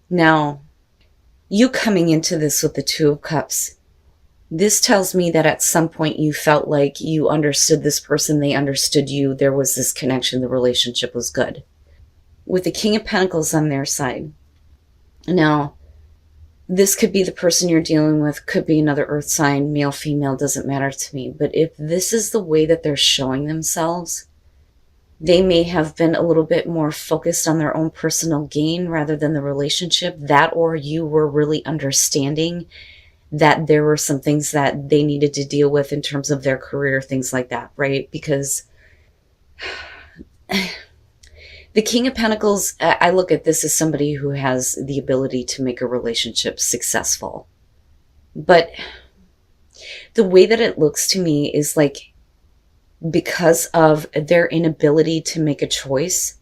Now, you coming into this with the Two of Cups, this tells me that at some point you felt like you understood this person, they understood you, there was this connection, the relationship was good. With the King of Pentacles on their side, now, this could be the person you're dealing with, could be another earth sign, male, female, doesn't matter to me. But if this is the way that they're showing themselves, they may have been a little bit more focused on their own personal gain rather than the relationship. That, or you were really understanding that there were some things that they needed to deal with in terms of their career, things like that, right? Because the King of Pentacles, I look at this as somebody who has the ability to make a relationship successful. But the way that it looks to me is like, because of their inability to make a choice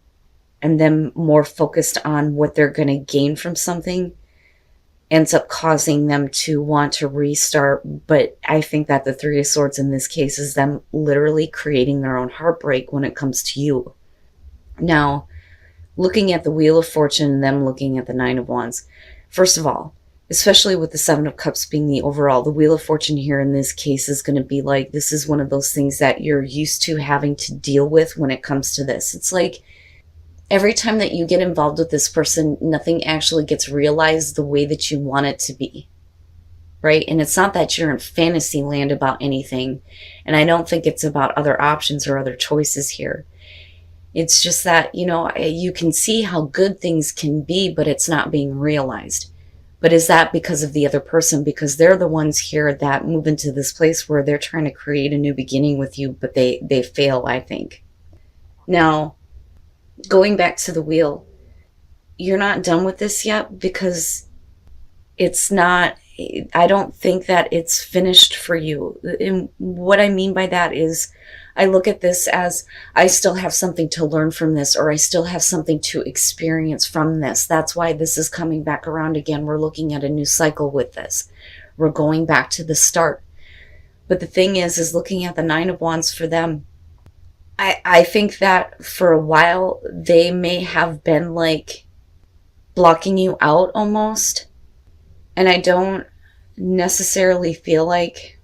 and them more focused on what they're going to gain from something, ends up causing them to want to restart. But I think that the Three of Swords in this case is them literally creating their own heartbreak when it comes to you. Now, looking at the Wheel of Fortune and them looking at the Nine of Wands, first of all, especially with the Seven of Cups being the overall, the Wheel of Fortune here in this case is going to be like, this is one of those things that you're used to having to deal with when it comes to this. It's like every time that you get involved with this person, nothing actually gets realized the way that you want it to be, right? And it's not that you're in fantasy land about anything, and I don't think it's about other options or other choices here. It's just that, you know, you can see how good things can be, but it's not being realized. But is that because of the other person? Because they're the ones here that move into this place where they're trying to create a new beginning with you, but they fail, I think. Now, going back to the wheel, you're not done with this yet, because it's not, I don't think that it's finished for you. And what I mean by that is, I look at this as, I still have something to learn from this, or I still have something to experience from this. That's why this is coming back around again. We're looking at a new cycle with this. We're going back to the start. But the thing is looking at the Nine of Wands for them, I think that for a while they may have been like blocking you out almost. And I don't necessarily feel like,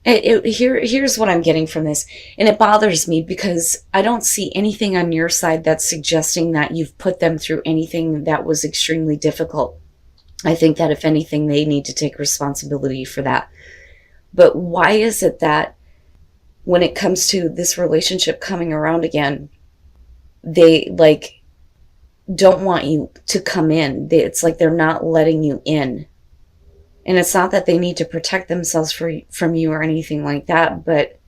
here's what I'm getting from this, and it bothers me because I don't see anything on your side that's suggesting that you've put them through anything that was extremely difficult. I think that if anything, they need to take responsibility for that. But why is it that when it comes to this relationship coming around again, they like don't want you to come in? It's like they're not letting you in. And it's not that they need to protect themselves from you or anything like that, but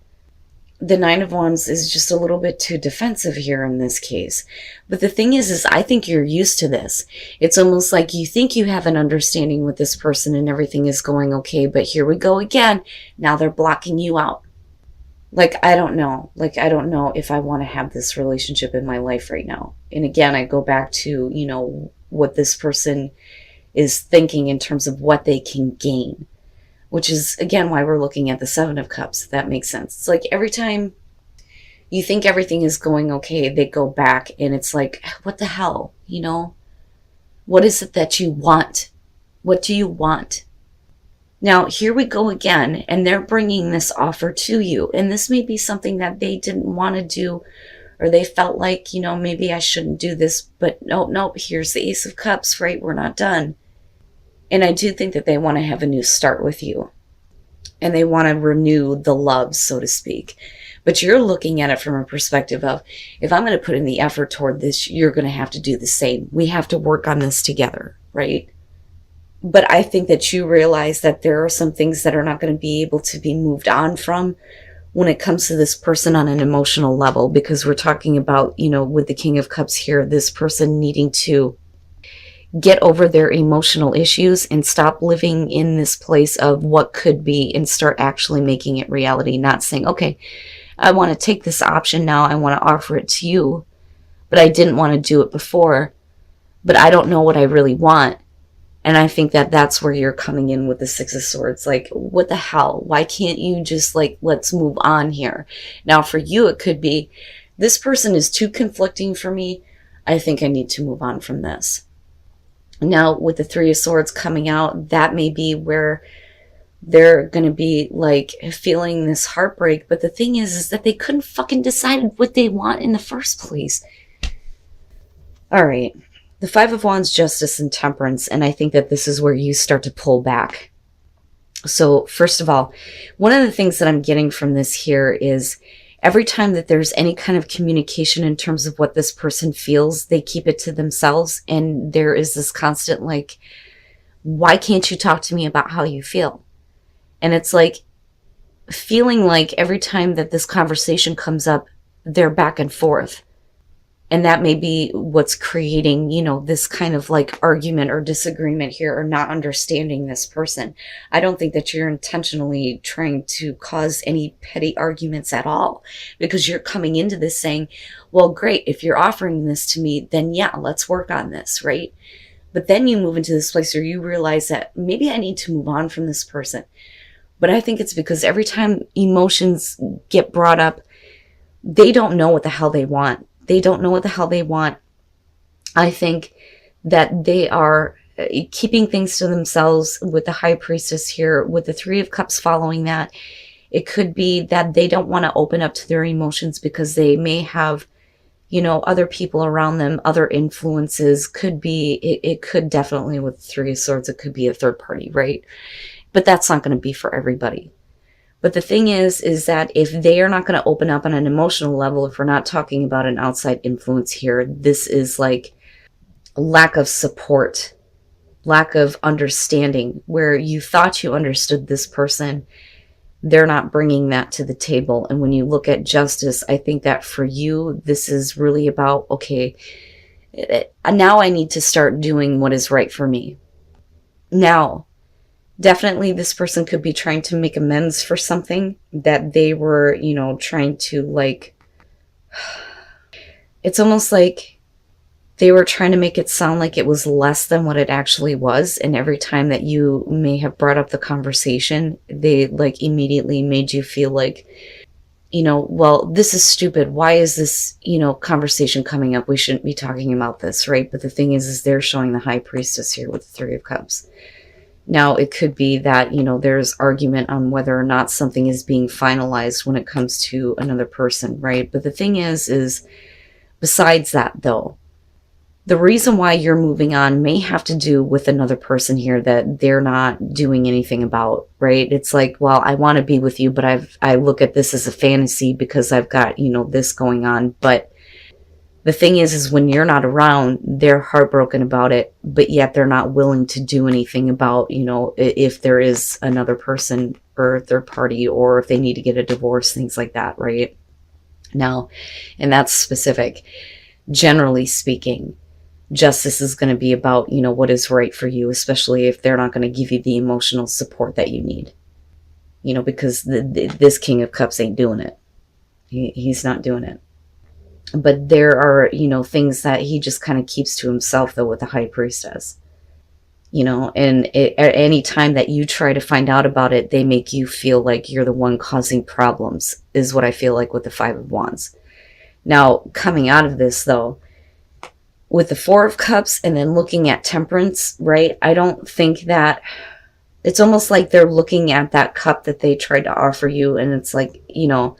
the Nine of Wands is just a little bit too defensive here in this case. But the thing is I think you're used to this. It's almost like you think you have an understanding with this person and everything is going okay, but here we go again. Now they're blocking you out. Like, I don't know. Like, I don't know if I want to have this relationship in my life right now. And again, I go back to, you know, what this person is thinking in terms of what they can gain, which is, again, why we're looking at the Seven of Cups, if that makes sense. It's like every time you think everything is going okay, they go back and it's like, what the hell, you know? What is it that you want? What do you want? Now, here we go again, and they're bringing this offer to you, and this may be something that they didn't want to do, or they felt like, you know, maybe I shouldn't do this, but nope, here's the Ace of Cups, right? We're not done. And I do think that they want to have a new start with you. And they want to renew the love, so to speak. But you're looking at it from a perspective of, if I'm going to put in the effort toward this, you're going to have to do the same. We have to work on this together, right? But I think that you realize that there are some things that are not going to be able to be moved on from when it comes to this person on an emotional level. Because we're talking about, you know, with the King of Cups here, this person needing to get over their emotional issues and stop living in this place of what could be and start actually making it reality. Not saying, okay, I want to take this option now. I want to offer it to you, but I didn't want to do it before, but I don't know what I really want. And I think that that's where you're coming in with the Six of Swords. Like, what the hell? Why can't you just like, let's move on here? Now for you, it could be, this person is too conflicting for me. I think I need to move on from this. Now, with the Three of Swords coming out, that may be where they're going to be like feeling this heartbreak. But the thing is that they couldn't fucking decide what they want in the first place. All right. The Five of Wands, Justice, and Temperance. And I think that this is where you start to pull back. So first of all, one of the things that I'm getting from this here is every time that there's any kind of communication in terms of what this person feels, they keep it to themselves. And there is this constant like, why can't you talk to me about how you feel? And it's like feeling like every time that this conversation comes up, they're back and forth. And that may be what's creating, you know, this kind of like argument or disagreement here, or not understanding this person. I don't think that you're intentionally trying to cause any petty arguments at all, because you're coming into this saying, well, great, if you're offering this to me, then yeah, let's work on this, right? But then you move into this place where you realize that maybe I need to move on from this person. But I think it's because every time emotions get brought up, they don't know what the hell they want. They don't know what the hell they want. I think that they are keeping things to themselves with the High Priestess here, with the Three of Cups following that. It could be that they don't want to open up to their emotions because they may have, you know, other people around them, other influences. Could be, it could definitely, with Three of Swords, it could be a third party, right? But that's not going to be for everybody. But the thing is that if they are not going to open up on an emotional level, if we're not talking about an outside influence here, this is like lack of support, lack of understanding, where you thought you understood this person. They're not bringing that to the table. And when you look at Justice, I think that for you, this is really about, okay, now I need to start doing what is right for me. Now, definitely this person could be trying to make amends for something that they were, you know, trying to like, it's almost like they were trying to make it sound like it was less than what it actually was. And every time that you may have brought up the conversation, they like immediately made you feel like, you know, well, this is stupid. Why is this, you know, conversation coming up? We shouldn't be talking about this, right? But the thing is they're showing the High Priestess here with the Three of Cups. Now, it could be that, you know, there's argument on whether or not something is being finalized when it comes to another person, right? But the thing is besides that, though, the reason why you're moving on may have to do with another person here that they're not doing anything about, right? It's like, well, I want to be with you, but I look at this as a fantasy because I've got, you know, this going on. But the thing is when you're not around, they're heartbroken about it, but yet they're not willing to do anything about, you know, if there is another person or a third party, or if they need to get a divorce, things like that, right? Now, and that's specific. Generally speaking, Justice is going to be about, you know, what is right for you, especially if they're not going to give you the emotional support that you need. You know, because this King of Cups ain't doing it. He's not doing it. But there are, you know, things that he just kind of keeps to himself, though, with the High Priestess. You know, and at any time that you try to find out about it, they make you feel like you're the one causing problems, is what I feel like with the Five of Wands. Now, coming out of this, though, with the Four of Cups and then looking at Temperance, right? I don't think that, it's almost like they're looking at that cup that they tried to offer you, and it's like, you know,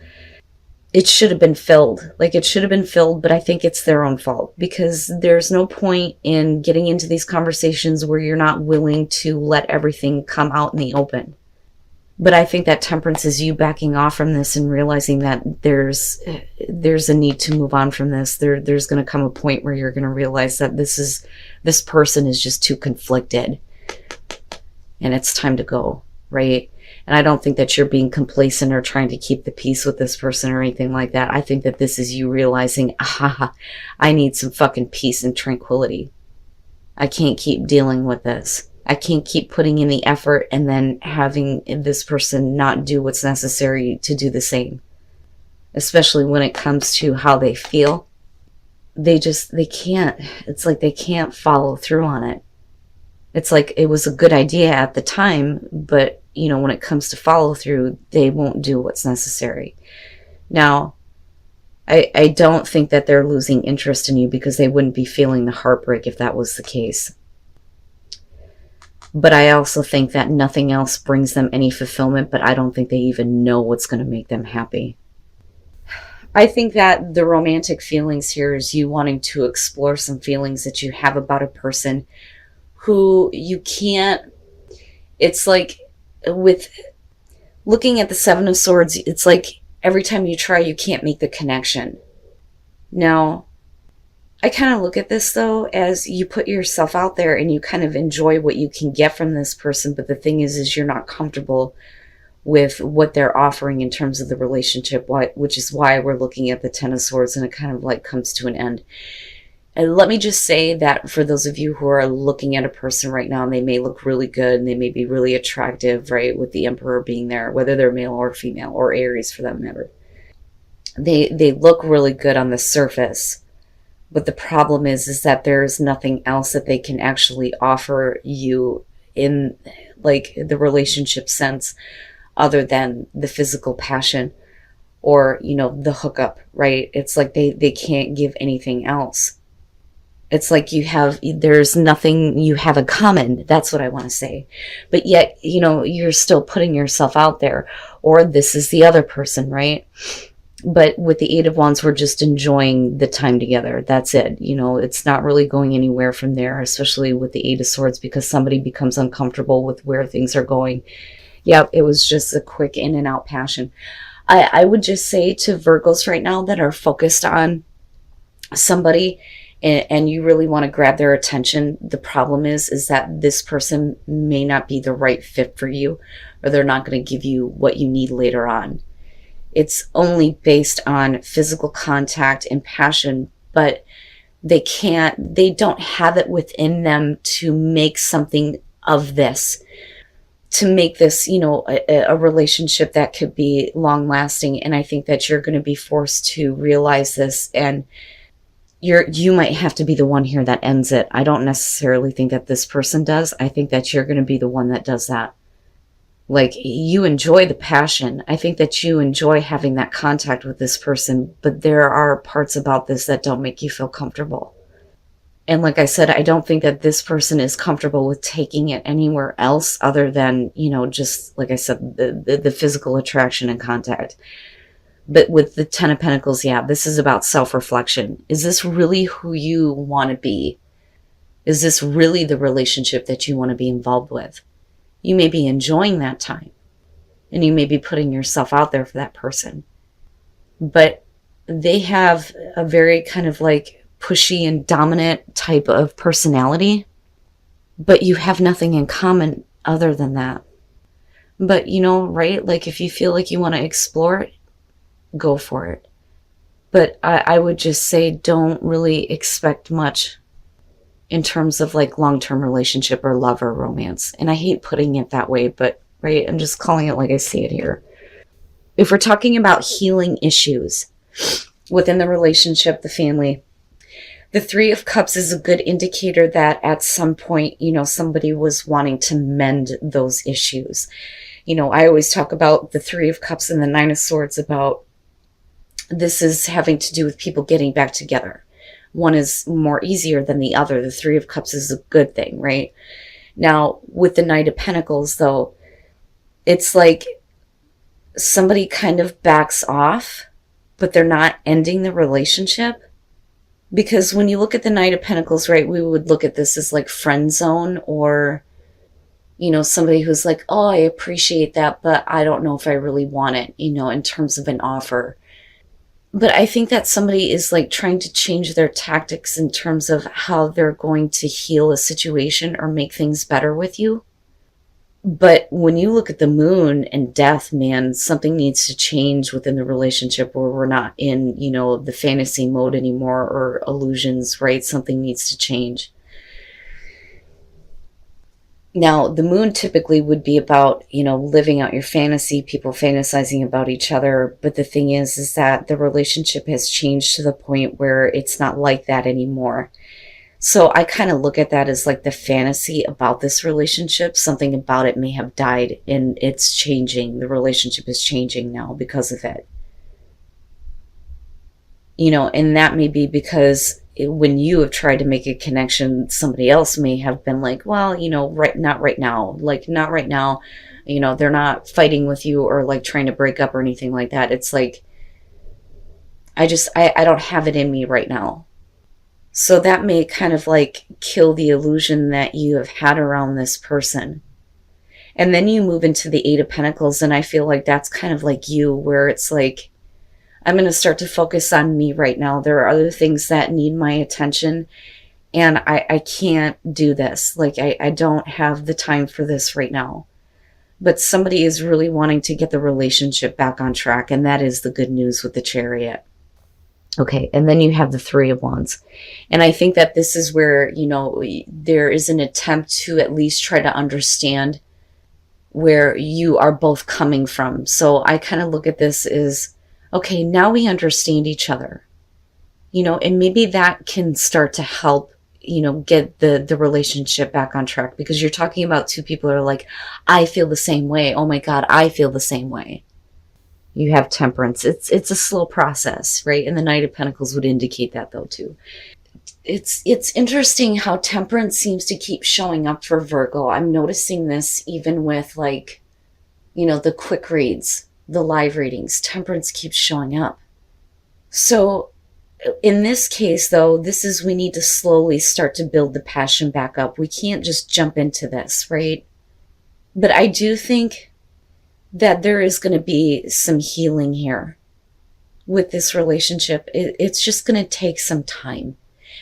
it should have been filled. Like, it should have been filled, but I think it's their own fault, because there's no point in getting into these conversations where you're not willing to let everything come out in the open. But I think that Temperance is you backing off from this and realizing that there's a need to move on from this. There's going to come a point where you're going to realize that this person is just too conflicted and it's time to go, right? And I don't think that you're being complacent or trying to keep the peace with this person or anything like that. I think that this is you realizing, I need some fucking peace and tranquility. I can't keep dealing with this. I can't keep putting in the effort and then having this person not do what's necessary to do the same. Especially when it comes to how they feel. They can't. It's like they can't follow through on it. It's like it was a good idea at the time, but, you know, when it comes to follow through, they won't do what's necessary. Now, I don't think that they're losing interest in you, because they wouldn't be feeling the heartbreak if that was the case. But I also think that nothing else brings them any fulfillment, but I don't think they even know what's going to make them happy. I think that the romantic feelings here is you wanting to explore some feelings that you have about a person who you can't. It's like with looking at the Seven of Swords, it's like every time you try, you can't make the connection. Now, I kind of look at this though as you put yourself out there and you kind of enjoy what you can get from this person, but the thing is you're not comfortable with what they're offering in terms of the relationship, which is why we're looking at the Ten of Swords and it kind of like comes to an end. And let me just say that for those of you who are looking at a person right now, and they may look really good and they may be really attractive, right, with the Emperor being there, whether they're male or female, or Aries for that matter. They look really good on the surface, but the problem is that there's nothing else that they can actually offer you in like the relationship sense other than the physical passion or, you know, the hookup, right? It's like they can't give anything else. It's like there's nothing you have in common. That's what I want to say. But yet, you know, you're still putting yourself out there, or this is the other person, right? But with the Eight of Wands, we're just enjoying the time together. That's it. You know, it's not really going anywhere from there, especially with the Eight of Swords, because somebody becomes uncomfortable with where things are going. Yeah, it was just a quick in and out passion. I would just say to Virgos right now that are focused on somebody and you really want to grab their attention, the problem is that this person may not be the right fit for you, or they're not going to give you what you need later on. It's only based on physical contact and passion, but they don't have it within them to make something of this, to make this, you know, a relationship that could be long lasting. And I think that you're going to be forced to realize this, and you might have to be the one here that ends it. I don't necessarily think that this person does. I think that you're going to be the one that does that. Like, you enjoy the passion. I think that you enjoy having that contact with this person, but there are parts about this that don't make you feel comfortable. And like I said, I don't think that this person is comfortable with taking it anywhere else other than, you know, just like I said, the physical attraction and contact. But with the Ten of Pentacles, yeah, this is about self-reflection. Is this really who you want to be? Is this really the relationship that you want to be involved with? You may be enjoying that time, and you may be putting yourself out there for that person. But they have a very kind of like pushy and dominant type of personality, but you have nothing in common other than that. But, you know, right? Like, if you feel like you want to explore it, go for it. But I would just say don't really expect much in terms of like long-term relationship or love or romance. And I hate putting it that way, but right, I'm just calling it like I see it here. If we're talking about healing issues within the relationship, the family, the Three of Cups is a good indicator that at some point, you know, somebody was wanting to mend those issues. You know, I always talk about the Three of Cups and the Nine of Swords about this is having to do with people getting back together. One is more easier than the other. The Three of Cups is a good thing, right? Now, with the Knight of Pentacles, though, it's like somebody kind of backs off, but they're not ending the relationship. Because when you look at the Knight of Pentacles, right, we would look at this as like friend zone, or, you know, somebody who's like, oh, I appreciate that, but I don't know if I really want it, you know, in terms of an offer. But I think that somebody is like trying to change their tactics in terms of how they're going to heal a situation or make things better with you. But when you look at the moon and death, man, something needs to change within the relationship where we're not in, you know, the fantasy mode anymore or illusions, right? Something needs to change. Now, the moon typically would be about, you know, living out your fantasy, people fantasizing about each other. But the thing is that the relationship has changed to the point where it's not like that anymore. So I kind of look at that as like the fantasy about this relationship. Something about it may have died and it's changing. The relationship is changing now because of it. You know, and that may be because, when you have tried to make a connection, somebody else may have been like, well, not right now, like not right now. They're not fighting with you or like trying to break up or anything like that. It's like, I don't have it in me right now. So that may kind of like kill the illusion that you have had around this person. And then you move into the Eight of Pentacles, and I feel like that's kind of like you, where it's like, I'm going to start to focus on me right now. There are other things that need my attention, and I can't do this. Like, I don't have the time for this right now. But somebody is really wanting to get the relationship back on track, and that is the good news with the Chariot. Okay, and then you have the Three of Wands. And I think that this is where, there is an attempt to at least try to understand where you are both coming from. So I kind of look at this as, okay, now we understand each other, and maybe that can start to help, get the relationship back on track, because you're talking about two people who are like, I feel the same way. Oh my God, I feel the same way. You have Temperance. It's a slow process, right? And the Knight of Pentacles would indicate that though too. It's interesting how Temperance seems to keep showing up for Virgo. I'm noticing this even with like, the quick reads, the live readings. Temperance keeps showing up. So in this case though, we need to slowly start to build the passion back up. We can't just jump into this, right? But I do think that there is going to be some healing here with this relationship. It's just going to take some time.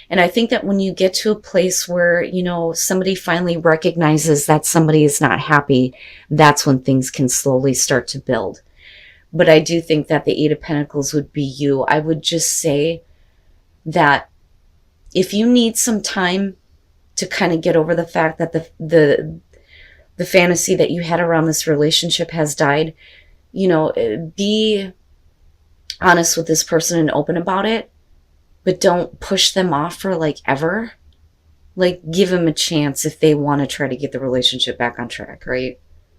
And I think that when you get to a place where, somebody finally recognizes that somebody is not happy, that's when things can slowly start to build. But I do think that the Eight of Pentacles would be you. I would just say that if you need some time to kind of get over the fact that the fantasy that you had around this relationship has died, be honest with this person and open about it, but don't push them off for like ever. Like, give them a chance if they want to try to get the relationship back on track, right?